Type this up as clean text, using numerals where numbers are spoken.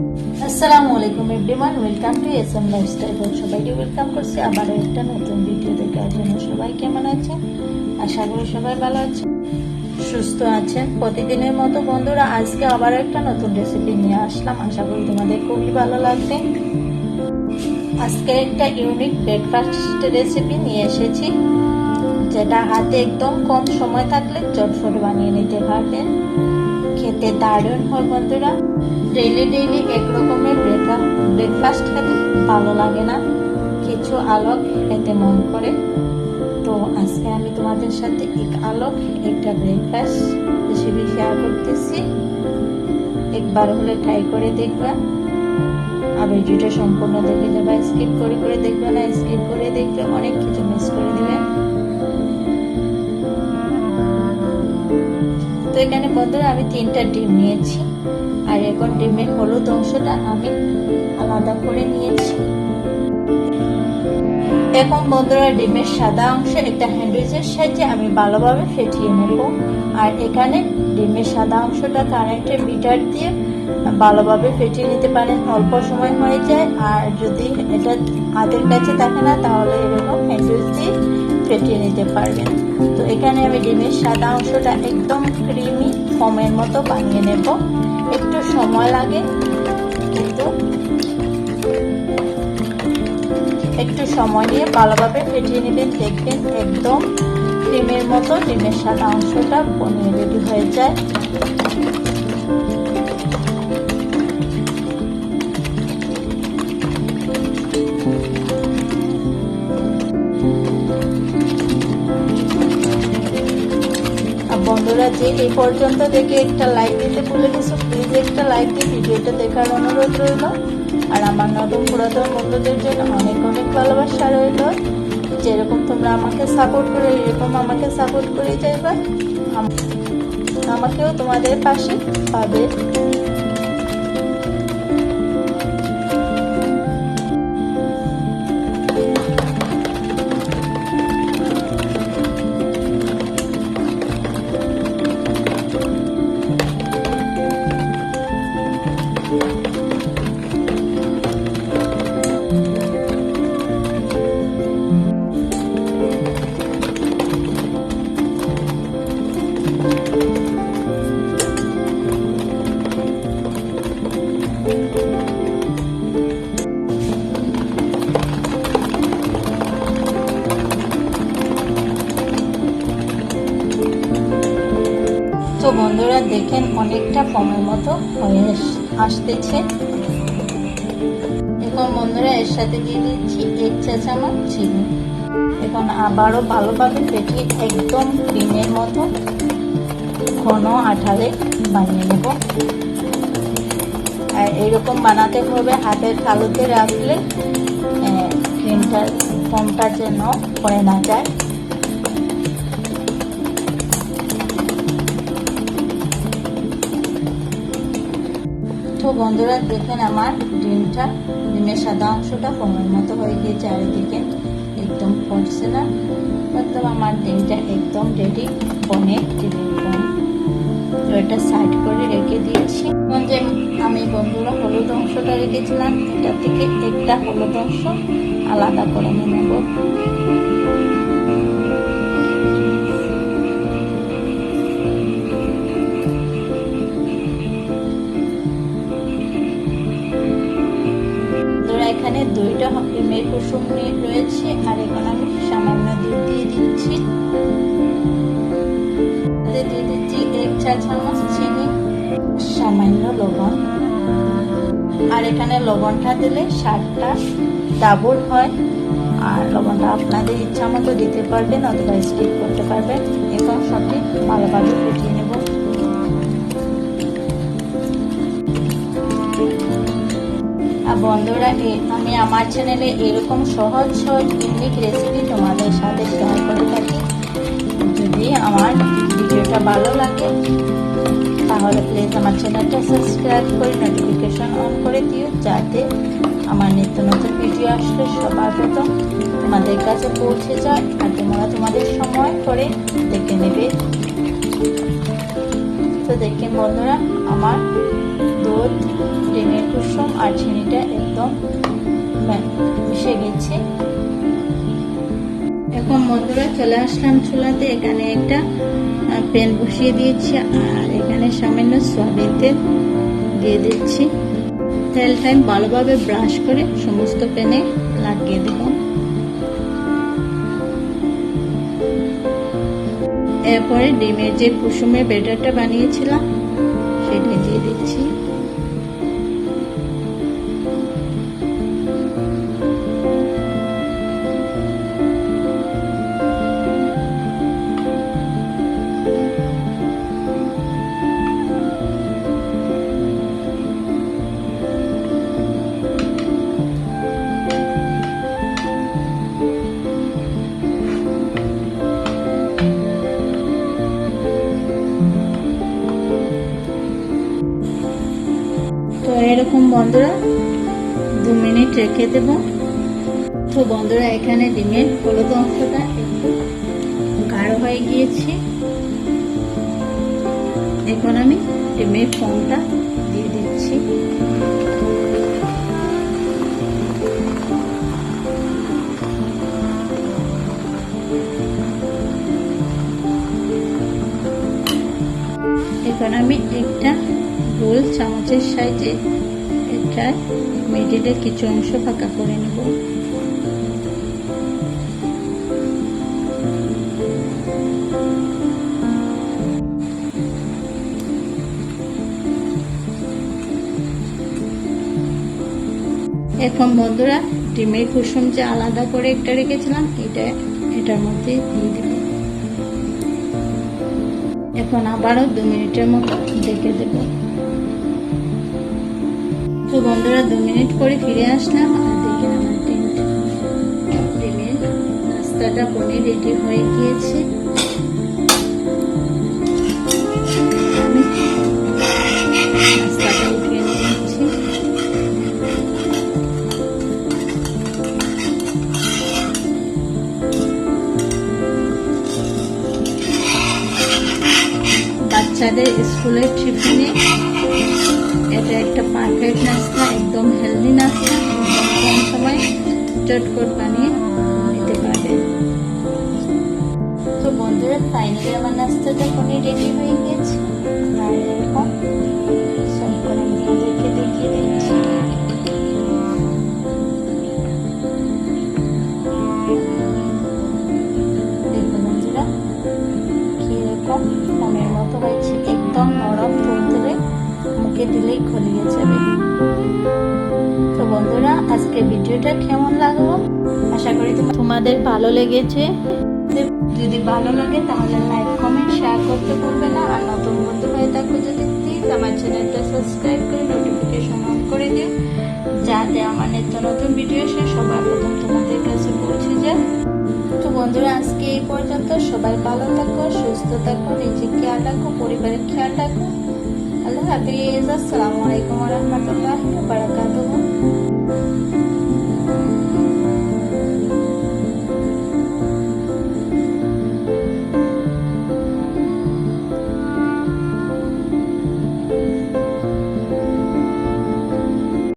আসসালামু আলাইকুম everyone, welcome to SM lifestyle. সবাইকে ওয়েলকাম করছি আবার একটা নতুন ভিডিও দেখার জন্য। সবাই কেমন আছেন? আশা করি সবাই ভালো আছেন, সুস্থ আছেন। প্রতিদিনের মতো বন্ধুরা, আজকে আবার একটা নতুন রেসিপি নিয়ে আসলাম। আশা করি তোমাদের খুবই ভালো লাগবে। আজকে একটা ইউনিক ব্রেকফাস্ট রেসিপি নিয়ে এসেছি, যেটা হাতে একদম কম সময় থাকলে চটফট বানিয়ে নিতে পারবেন। খেতে দারুণ হয় বন্ধুরা। ডেইলি এক রকমের ব্রেকফাস্ট খেতে ভালো লাগে না, কিছু আলোক খেতে মন করে। তো আজকে আমি তোমাদের সাথে আলোক একটা ব্রেকফাস্ট রেসিপি শেয়ার করতেছি। একবার হলে ট্রাই করে দেখবা, আর ভিডিওটা সম্পূর্ণ দেখে যাবা। স্কিপ করে দেখবে না, স্কিপ করে দেখবে অনেক কিছু মিস করে দিবে। তো এখানে বন্ধুরা আমি 3টা ডিম নিয়েছি, আর এখন ডিমের হলুদ অংশটা আমি আলাদা করে নিয়েছি। এখন বন্ধুরা ডিমের সাদা অংশে একটা হ্যান্ডউইচের সাহায্যে আমি ভালোভাবে ফেটিয়ে নেব। আর এখানে ডিমের সাদা অংশটা কারেন্টের বিটার দিয়ে ভালোভাবে ফেটিয়ে নিতে পারেন, অল্প সময় হয়ে যায়। আর যদি এটা হাতের কাছে থাকে না, তাহলে এরকম হ্যান্ডউইচ দিয়ে ফেটিয়ে নিতে পারবেন। তো এখানে আমি ডিমের সাদা অংশটা একদম ক্রিমি ফোমের মতো বানিয়ে নেব। একটু সময় লাগে, কিন্তু একটু সময় নিয়ে ভালোভাবে ফেটিয়ে নেবেন। দেখবেন একদম ক্রিমের মতো ডিমের সাদা অংশটা বনিয়ে রেডি হয়ে যায়। বন্ধুরা, যে এই পর্যন্ত দেখে একটা লাইক দিতে ভুলে গেছো, প্লিজ একটা লাইক দিয়ে ভিডিওটা দেখার অনুরোধ রইল। আর আমার নতুন পুরাতন বন্ধুদের জন্য অনেক অনেক ভালোবাসা রইল। যেরকম তোমরা আমাকে সাপোর্ট করে, এরকম আমাকে সাপোর্ট করে যাইবা, আমাকেও তোমাদের পাশে পাবে। তো বন্ধুরা দেখেন অনেকটা ফোমের মতো হয়ে আসতেছে। এখন বন্ধুরা এর সাথে দিয়ে দিচ্ছি 1 চা চামচ চিনি। এখন আবারও ভালোভাবে ফেটিয়ে একদম ক্রিমের মতো ঘন আঠালে বানিয়ে নেব। আর এইরকম বানাতে হবে, হাতের তালুতে রাখলে ক্রিমটার ফোমটা যেন পড়ে না যায়। তো বন্ধুরা দেখেন আমার ডিমের সাদা অংশটা ফোমের মতো হয়ে গিয়ে চারিদিকে একদম পড়ছে না, মতলব আমার ডিমটা একদম রেডি বনে ডিমের বন। তো এটা সাইড করে রেখে দিয়েছি। যে আমি বন্ধুরা হলুদ অংশটা রেখেছিলাম, এটা থেকে একটা হলুদ অংশ আলাদা করে নিয়ে নেব। এখানে 2টা ডিমের কুসুম রয়েছে, আর এখন আমি সামান্য দুধ দিয়ে দিচ্ছি। দিয়ে দিচ্ছি 1 চা চামচ চিনি, সামান্য লবণ। আর এখানে লবণটা দিলে স্বাদটা ডাবল হয়। আর লবণটা আপনাদের ইচ্ছা মতো দিতে পারবেন, অথবা স্কিপ করতে পারবেন। এখন সবটি ভালোভাবে ফেটিয়ে নেব। বন্ধুরা আমি আমার চ্যানেলে এরকম সহজ ইউনিক রেসিপি তোমাদের সাথে শেয়ার করে থাকি। যদি আমার ভিডিওটা ভালো লাগে তাহলে প্লিজ আমার চ্যানেলটা সাবস্ক্রাইব করে নোটিফিকেশন অন করে দিও, যাতে আমার নিত্য নতুন ভিডিও আসলে সবার প্রথম তোমাদের কাছে পৌঁছে যায়। আর তোমরা তোমাদের সময় করে দেখে নেবে। তো দেখেন বন্ধুরা, আমার দুধ, ডিমের কুসুম কুসুম আর চিনিটা একদম মিশে গেছে। এখন বন্ধুরা চলে আসলাম চুলাতে। এখানে একটা প্যান বসিয়ে দিয়েছি আর এখানে সামান্য সয়াবিন তেল দিয়ে দিচ্ছি। তেলটা ভালোভাবে ব্রাশ করে সমস্ত প্যানে লাগিয়ে দেব। এরপরে ডিমের যে কুসুমের ব্যাটারটা বানিয়েছিলাম সেটা দিয়ে দিচ্ছি। তো এরকম বন্ধুরা 2 মিনিট রেখে দেব। তো বন্ধুরা এখানে ডিমের হলুদ অংশটা একটু গাঢ় হয়ে গিয়েছে। এখন আমি ডিমের ফোমটা দিয়ে দিচ্ছি। এখন আমি একটা গোল চামচের সাহায্যে এটা মিডিলের কিছু অংশ ফাঁকা করে নেব। এখন বন্ধুরা ডিমের কুসুম যে আলাদা করে একটা রেখেছিলাম এটার মধ্যে দিয়ে দেব। এখন আবারও 2 মিনিটের মতো ঢেকে দেব। তো বন্ধুরা 2 মিনিট পরে ফিরে আসলাম আর দেখে আমার ডিমের নাস্তাটা পনির রেডি হয়ে গিয়েছে। আমি নাস্তাটা উঠিয়ে নিচ্ছি। বাচ্চাদের স্কুলের টিফিনে এটা একটা পারফেক্ট নাস্তা, একদম হেলদি নাস্তা, একদম কম সময় চটপট বানিয়ে নিতে পারবেন। তো বন্ধুরা ফাইনালি আমার নাস্তাটা পনির রেডি হয়ে গেছে আর এরকম সব করে আপনাদেরকে দেখিয়ে দিচ্ছি। দেখুন বন্ধুরা কিরকম ফোমের মতো হয়েছে, একদম নরম তুলতুলে, মুখে দিলেই গলিয়ে যাবে। তো বন্ধুরা আজকে ভিডিওটা কেমন লাগলো, আশা করি তোমাদের ভালো লেগেছে। যদি ভালো লাগে তাহলে লাইক কমেন্ট শেয়ার করতে ভুলবে না। আর নতুন বন্ধু হয়ে থাকো যদি প্লিজ আমার চ্যানেলটা সাবস্ক্রাইব করে নোটিফিকেশন অন করে দিও, যাতে আমার নিত্য নতুন ভিডিও এসে সবার প্রথম তোমাদের কাছে পৌঁছে যায়। তো বন্ধুরা আজকে এই পর্যন্ত। সবাই ভালো থাকো, সুস্থ থাকো, নিজের খেয়াল রাখো, পরিবারের খেয়াল রাখো। আল্লাহ হাফিজ। আসসালামু আলাইকুম ওয়া রাহমাতুল্লাহি ওয়া বারাকাতুহু।